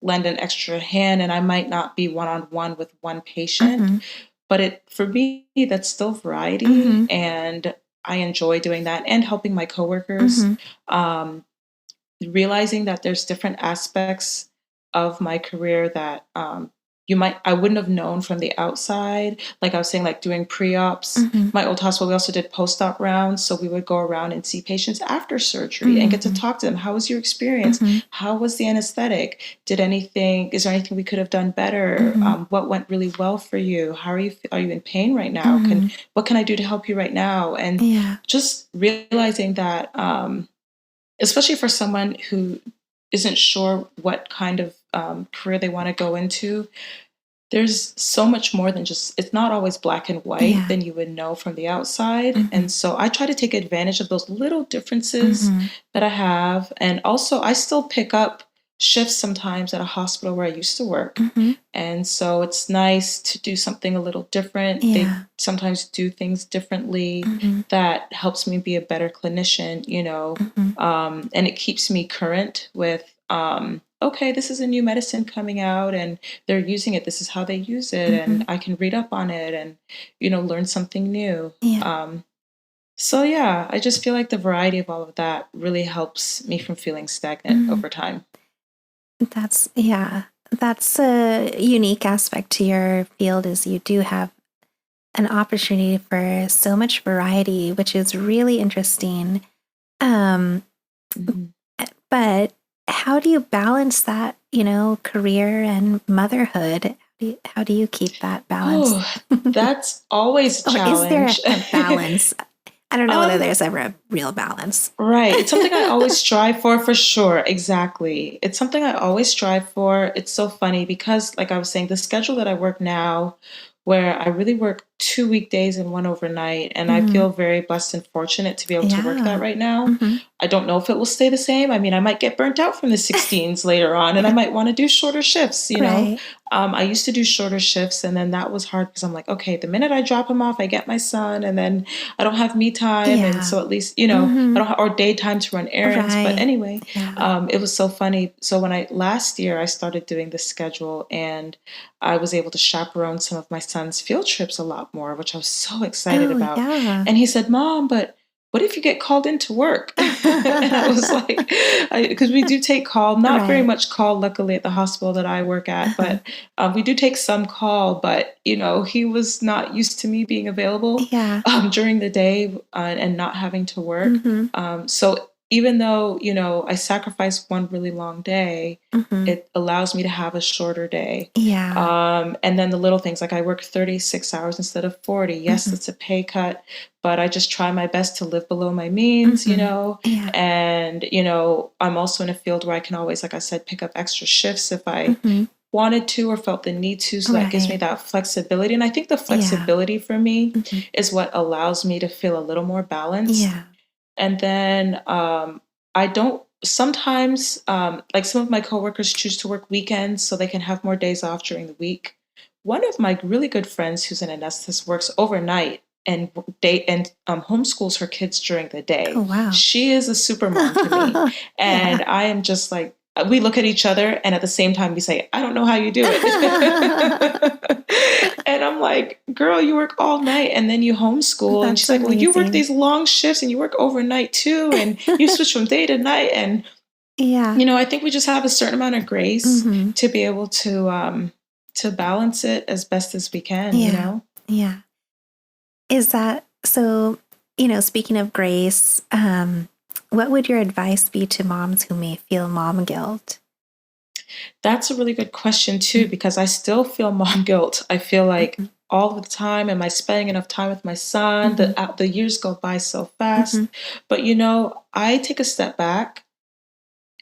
lend an extra hand, and I might not be one-on-one with one patient. Mm-hmm. But for me, that's still variety. Mm-hmm. And I enjoy doing that and helping my coworkers. Mm-hmm. Realizing that there's different aspects of my career that I wouldn't have known from the outside. Like I was saying, like doing pre-ops. Mm-hmm. My old hospital, we also did post-op rounds. So we would go around and see patients after surgery and get to talk to them. How was your experience? Mm-hmm. How was the anesthetic? Is there anything we could have done better? Mm-hmm. What went really well for you? Are you in pain right now? Mm-hmm. What can I do to help you right now? And Yeah. just realizing that, especially for someone who isn't sure what kind of career they want to go into, there's so much more than it's not always black and white than you would know from the outside. Mm-hmm. And so I try to take advantage of those little differences Mm-hmm. that I have. And also I still pick up shifts sometimes at a hospital where I used to work. Mm-hmm. And so it's nice to do something a little different. Yeah. They sometimes do things differently Mm-hmm. that helps me be a better clinician, Mm-hmm. and it keeps me current with, okay, this is a new medicine coming out and they're using it. This is how they use it. Mm-hmm. And I can read up on it and, learn something new. Yeah. So yeah, I just feel like the variety of all of that really helps me from feeling stagnant Mm-hmm. over time. That's a unique aspect to your field is you do have an opportunity for so much variety, which is really interesting. Mm-hmm. But how do you balance that, career and motherhood? How do you keep that balance? Oh, that's always a Or is there challenge. a balance? I don't know whether there's ever a real balance. Right. It's something I always strive for sure. Exactly. It's something I always strive for. It's so funny because, like I was saying, the schedule that I work now, where I really work 2 weekdays and one overnight, and I Mhm. feel very blessed and fortunate to be able to work Yeah. that right now. Mhm. I don't know if it will stay the same. I mean, I might get burnt out from the 16s later on, and I might want to do shorter shifts, Right. I used to do shorter shifts, and then that was hard because I'm like, okay, the minute I drop him off, I get my son, and then I don't have me time, Yeah. and so at least, I Mhm. don't have, or daytime to run errands. But Right. anyway, Yeah. it was so funny. So last year I started doing this schedule, and I was able to chaperone some of my son's field trips a lot more, which I was so excited Oh, about. yeah. And he said, "Mom, but what if you get called into work?" And I was like, because we do take call, not very Right. much call, luckily, at the hospital that I work at, but we do take some call. But, he was not used to me being available Yeah. during the day and not having to work. Mhm. So even though, I sacrifice one really long day, Mhm. it allows me to have a shorter day. Yeah. And then the little things, like I work 36 hours instead of 40. Yes, Mhm. it's a pay cut, but I just try my best to live below my means, Mhm. Yeah. and, I'm also in a field where I can always, like I said, pick up extra shifts if I Mhm. wanted to or felt the need to. So that gives me Right. that flexibility. And I think the Yeah. flexibility for me Mhm. is what allows me to feel a little more balanced. Yeah. And then I don't sometimes, like some of my coworkers choose to work weekends so they can have more days off during the week. One of my really good friends who's an anesthetist works overnight and homeschools her kids during the day. Oh, wow. She is a super mom to me. And Yeah. I am just like, we look at each other and at the same time we say, "I don't know how you do it." And I'm like, "Girl, you work all night and then you homeschool." And That's she's like, "Well, you work amazing. these long shifts and you work overnight too. And you switch from day to night." And, Yeah. I think we just have a certain amount of grace Mhm. to be able to, to balance it as best as we can, Yeah. Yeah. Is that so? Speaking of grace, what would your advice be to moms who may feel mom guilt? That's a really good question too, because I still feel mom guilt. I feel like Mm-hmm. all of the time, am I spending enough time with my son? Mm-hmm. The years go by so Mm-hmm. fast. But I take a step back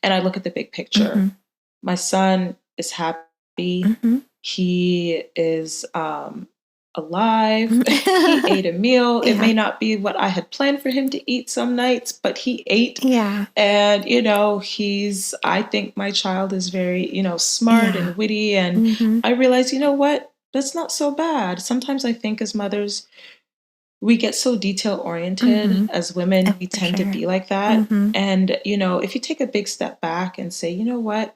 and I look at the big picture. Mm-hmm. My son is happy. Mm-hmm. He is alive. He ate a meal. It Yeah. may not be what I had planned for him to eat some nights, but he ate. Yeah. And, I think my child is very, smart Yeah. and witty. And Mm-hmm. I realize, you know what? That's not so bad. Sometimes I think as mothers, we get so detail oriented Mm-hmm. as women, Oh, we for tend to sure. be like that. Mm-hmm. And, if you take a big step back and say, you know what?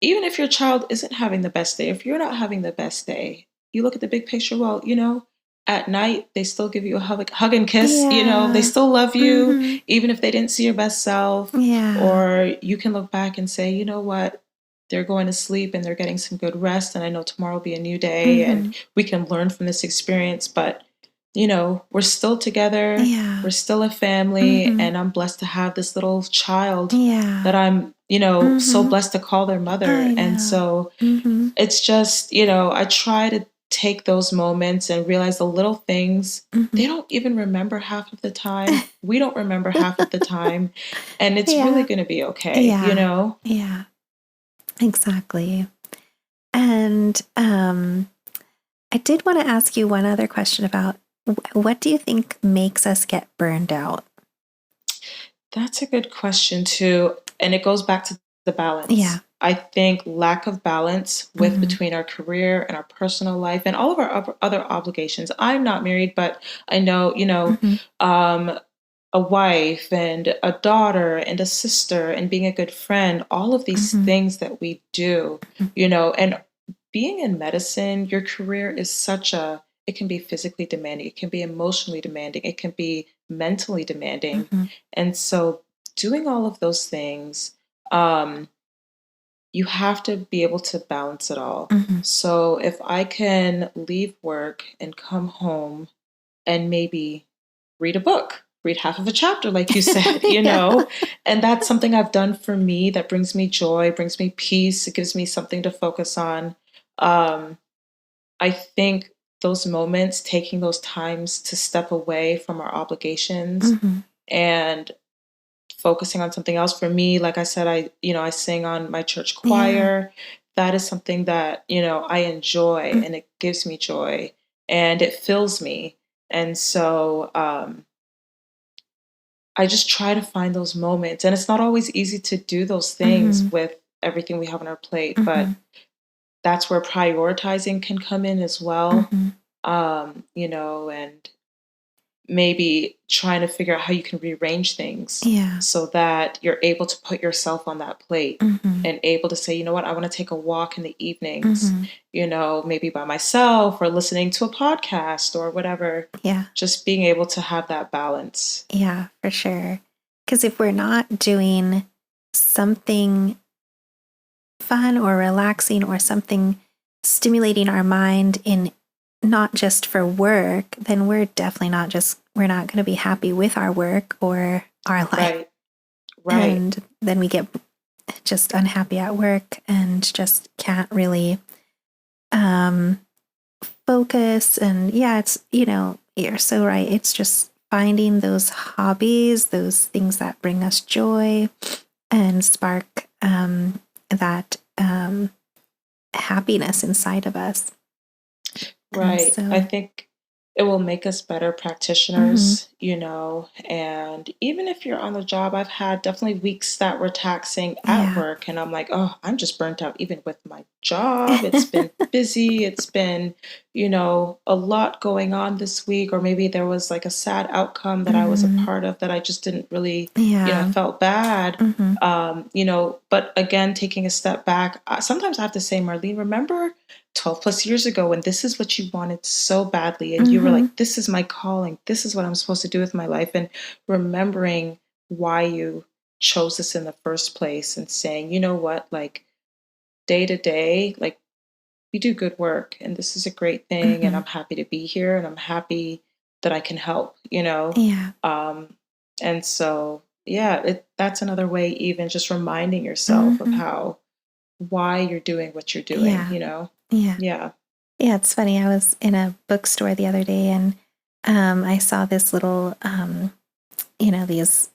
Even if your child isn't having the best day, if you're not having the best day, you look at the big picture. Well, at night they still give you a hug and kiss. They Yeah. still love you, Mm-hmm. even if they didn't see your best self. Yeah. Or you can look back and say, you know what, they're going to sleep and they're getting some good rest, and I know tomorrow will be a new day, and Mm-hmm. we can learn from this experience. But we're still together. Yeah. We're still a family, Mm-hmm. and I'm blessed to have this little child Yeah. that I'm, so Mm-hmm. blessed to call their mother. I And know. so Mm-hmm. it's just, I try to take those moments and realize the little things, Mm-hmm. they don't even remember half of the time. We don't remember half of the time. And it's really Yeah. going to be okay, Yeah. Yeah. Exactly. And I did want to ask you one other question about what do you think makes us get burned out? That's a good question too. And it goes back to the Yeah. balance. I think lack of balance with Mm-hmm. between our career and our personal life and all of our other obligations. I'm not married, but I know, Mm-hmm. um, a wife and a daughter and a sister and being a good friend, all of these Mm-hmm. things that we do, and being in medicine, your career is it can be physically demanding, it can be emotionally demanding, it can be mentally demanding. Mm-hmm. And so doing all of those things, um, you have to be able to balance it all. Mm-hmm. So if I can leave work and come home and maybe read a book, read half of a chapter, like you said, Yeah. and that's something I've done for me that brings me joy, brings me peace. It gives me something to focus on. Um, I think those moments, taking those times to step away from our obligations Mm-hmm. and focusing on something else. For me, like I said, I sing on my church Yeah. choir. That is something that, I enjoy, and it gives me joy and it fills me. And so, I just try to find those moments. And it's not always easy to do those Mm-hmm. things with everything we have on our plate, Mm-hmm. but that's where prioritizing can come in as well. Mm-hmm. And maybe trying to figure out how you can rearrange things Yeah. so that you're able to put yourself on that plate Mm-hmm. and able to say, you know what, I want to take a walk in the evenings, Mm-hmm. maybe by myself or listening to a podcast or whatever. Yeah. Just being able to have that balance. Yeah, for sure. Because if we're not doing something fun or relaxing or something stimulating our mind in not just for work, then we're not going to be happy with our work or our life. Right. Right. And then we get just unhappy at work and just can't really um, focus. And yeah, you're so right. It's just finding those hobbies, those things that bring us joy and spark that happiness inside of us. And Right. I so, think it will make us better mm-hmm. practitioners, and even if you're on the job, I've had definitely weeks that were taxing at Yeah. work, and I'm like, oh, I'm just burnt out even with my job. It's been busy. It's been, a lot going on this week, or maybe there was like a sad outcome that I was a Mm-hmm. part of that I just didn't really, Yeah. felt bad. Mm-hmm. But again, taking a step back, sometimes I have to say, Marlene, remember 12 plus years ago when this is what you wanted so badly and you were Mm-hmm. like, this is my calling, this is what I'm supposed to do with my life, and remembering why you chose this in the first place and saying, you know what, like day to day, like you do good work, and this is a great thing, and Mm-hmm. I'm happy to be here, and I'm happy that I can help, Yeah. Um, and so, yeah, that's another way, even just reminding yourself of Mm-hmm. why you're doing what you're doing, Yeah. Yeah. Yeah. Yeah. It's funny. I was in a bookstore the other day and I saw this little, these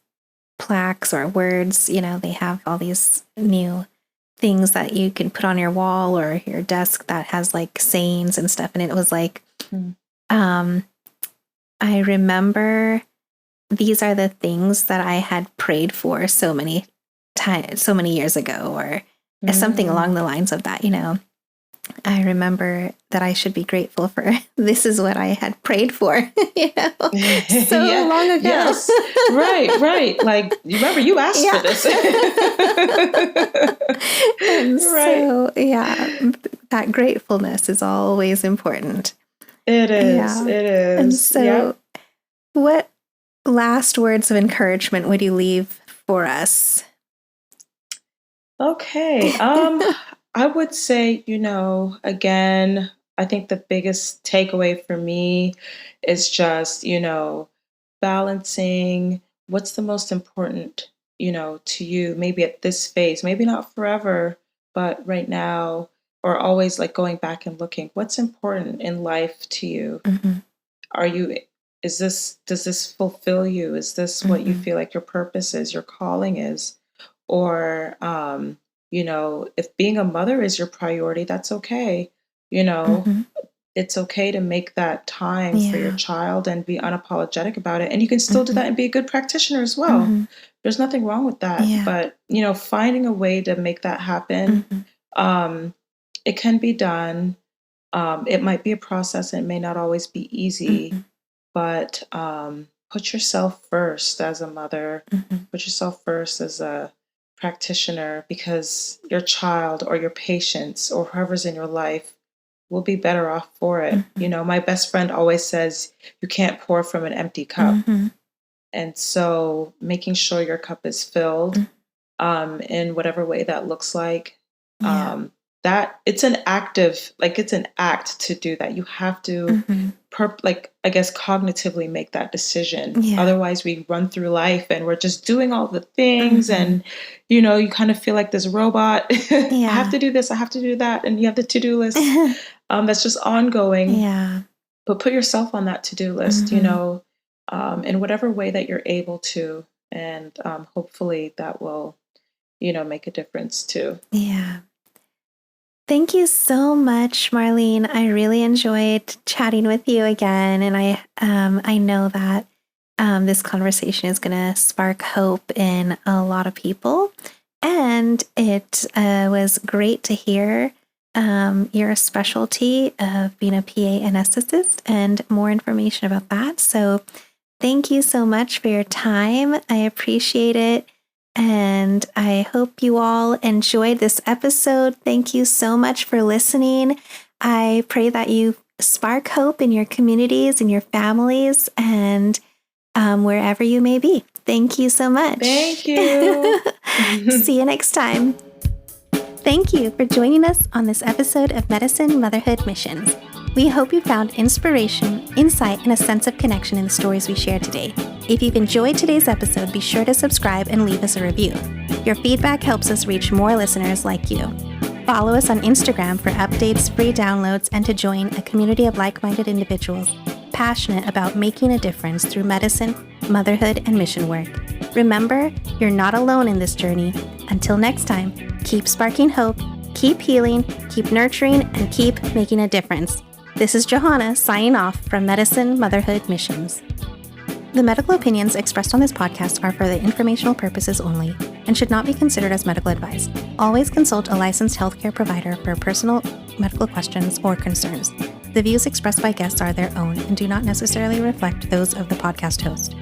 plaques or words, they have all these new things that you can put on your wall or your desk that has like sayings and stuff. And it was like, Mm. I remember these are the things that I had prayed for so many times, so many years ago, or something Mm. along the lines of that, I remember that I should be grateful for this is what I had prayed for, so Yeah. long ago. Yes. Right. Like, you remember you asked for this. And Right. so, that gratefulness is always important. It is. Yeah. It And is. so, Yep. what last words of encouragement would you leave for us? Okay. I would say, again, I think the biggest takeaway for me is just, balancing what's the most important, to you, maybe at this phase, maybe not forever, but right now, or always like going back and looking, what's important in life to you? Mm-hmm. Are you, does this fulfill you? Is this what you Mm-hmm. feel like your purpose is, your calling is? Or, if being a mother is your priority, that's okay. You know, Mm-hmm. it's okay to make that time for your Yeah. child and be unapologetic about it. And you can still do Mm-hmm. that and be a good practitioner as well. Mm-hmm. There's nothing wrong with that. Yeah. But, finding a way to make that happen, Mm-hmm. um, it can be done. It might be a process and it may not always be easy, Mm-hmm. but put yourself first as a mother, Mm-hmm. put yourself first as a practitioner, because your child or your patients or whoever's in your life will be better off for it. Mm-hmm. My best friend always says, you can't pour from an empty cup. Mm-hmm. And so making sure your cup is filled in whatever way that looks like, Yeah. that it's an act to do that. You have to Mm-hmm. I guess cognitively make that decision. Yeah. Otherwise we run through life and we're just doing all the things, Mm-hmm. and you kind of feel like this robot. I have Yeah. to do this, I have to do that, and you have the to-do list that's just ongoing. Yeah. But put yourself on that to-do list, Mm-hmm. in whatever way that you're able to, and hopefully that will make a difference too. Yeah. Thank you so much, Marlene. I really enjoyed chatting with you again, and I know that this conversation is going to spark hope in a lot of people. And it was great to hear your specialty of being a PA anesthetist and more information about that. So thank you so much for your time. I appreciate it. And I hope you all enjoyed this episode. Thank you so much for listening. I pray that you spark hope in your communities, in your families, and wherever you may be. Thank you so much. Thank you. See you next time. Thank you for joining us on this episode of Medicine, Motherhood, Missions. We hope you found inspiration, insight, and a sense of connection in the stories we shared today. If you've enjoyed today's episode, be sure to subscribe and leave us a review. Your feedback helps us reach more listeners like you. Follow us on Instagram for updates, free downloads, and to join a community of like-minded individuals passionate about making a difference through medicine, motherhood, and mission work. Remember, you're not alone in this journey. Until next time, keep sparking hope, keep healing, keep nurturing, and keep making a difference. This is Johanna signing off from Medicine, Motherhood, Missions. The medical opinions expressed on this podcast are for the informational purposes only and should not be considered as medical advice. Always consult a licensed healthcare provider for personal medical questions or concerns. The views expressed by guests are their own and do not necessarily reflect those of the podcast host.